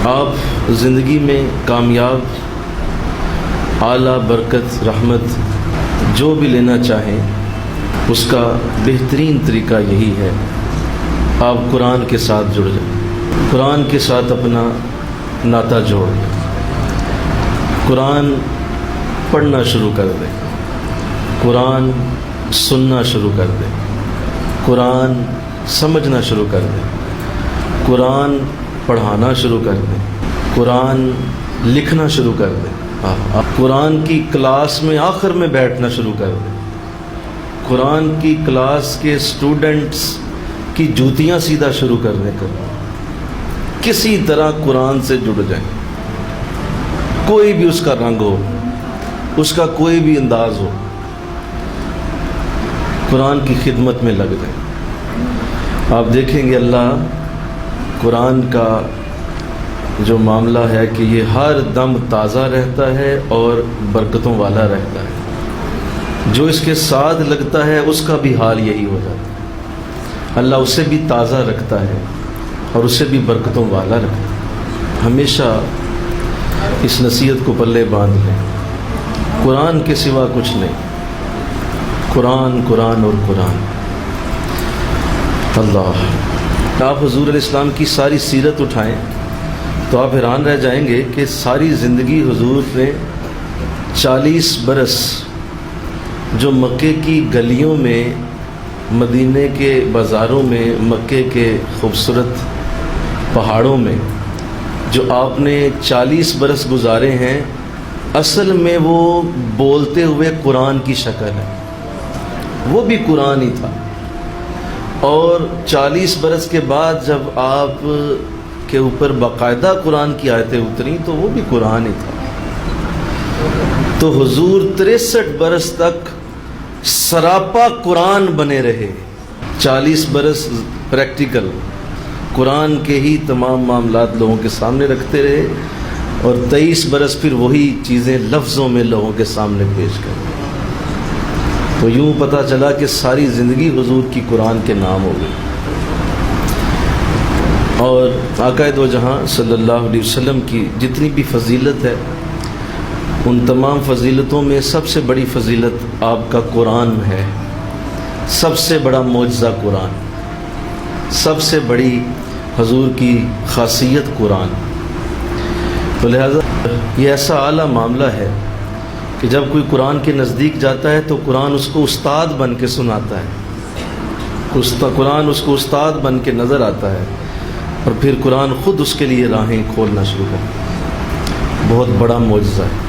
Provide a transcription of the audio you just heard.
آپ زندگی میں کامیاب، اعلیٰ برکت، رحمت جو بھی لینا چاہیں، اس کا بہترین طریقہ یہی ہے، آپ قرآن کے ساتھ جڑ جائیں، قرآن کے ساتھ اپنا ناطہ جوڑ لیں، قرآن پڑھنا شروع کر دیں، قرآن سننا شروع کر دیں، قرآن سمجھنا شروع کر دیں، قرآن پڑھانا شروع کر دیں، قرآن لکھنا شروع کر دیں، قرآن کی کلاس میں آخر میں بیٹھنا شروع کر دیں، قرآن کی کلاس کے اسٹوڈنٹس کی جوتیاں سیدھا شروع کر دیں، کسی طرح قرآن سے جڑ جائیں، کوئی بھی اس کا رنگ ہو، اس کا کوئی بھی انداز ہو، قرآن کی خدمت میں لگ جائیں۔ آپ دیکھیں گے اللہ قرآن کا جو معاملہ ہے کہ یہ ہر دم تازہ رہتا ہے اور برکتوں والا رہتا ہے، جو اس کے ساتھ لگتا ہے اس کا بھی حال یہی ہو جاتا ہے، اللہ اسے بھی تازہ رکھتا ہے اور اسے بھی برکتوں والا رکھتا ہے۔ ہمیشہ اس نصیحت کو پلے باندھ لیں، قرآن کے سوا کچھ نہیں، قرآن قرآن اور قرآن۔ اللہ، آپ حضور علیہ السلام کی ساری سیرت اٹھائیں تو آپ حیران رہ جائیں گے کہ ساری زندگی حضور نے 40 برس جو مکے کی گلیوں میں، مدینے کے بازاروں میں، مکے کے خوبصورت پہاڑوں میں جو آپ نے 40 برس گزارے ہیں، اصل میں وہ بولتے ہوئے قرآن کی شکل ہے، وہ بھی قرآن ہی تھا۔ اور 40 برس کے بعد جب آپ کے اوپر باقاعدہ قرآن کی آیتیں اتریں تو وہ بھی قرآن ہی تھا۔ تو حضور 63 برس تک سراپا قرآن بنے رہے، 40 برس پریکٹیکل قرآن کے ہی تمام معاملات لوگوں کے سامنے رکھتے رہے، اور 23 برس پھر وہی چیزیں لفظوں میں لوگوں کے سامنے پیش کرتے۔ تو یوں پتہ چلا کہ ساری زندگی حضور کی قرآن کے نام ہو گئی۔ اور آقا دو جہاں صلی اللہ علیہ وسلم کی جتنی بھی فضیلت ہے، ان تمام فضیلتوں میں سب سے بڑی فضیلت آپ کا قرآن ہے، سب سے بڑا معجزہ قرآن، سب سے بڑی حضور کی خاصیت قرآن۔ تو لہذا یہ ایسا اعلیٰ معاملہ ہے کہ جب کوئی قرآن کے نزدیک جاتا ہے تو قرآن اس کو استاد بن کے سناتا ہے، قرآن اس کو استاد بن کے نظر آتا ہے، اور پھر قرآن خود اس کے لیے راہیں کھولنا شروع کرتا ہے۔ بہت بڑا معجزہ ہے۔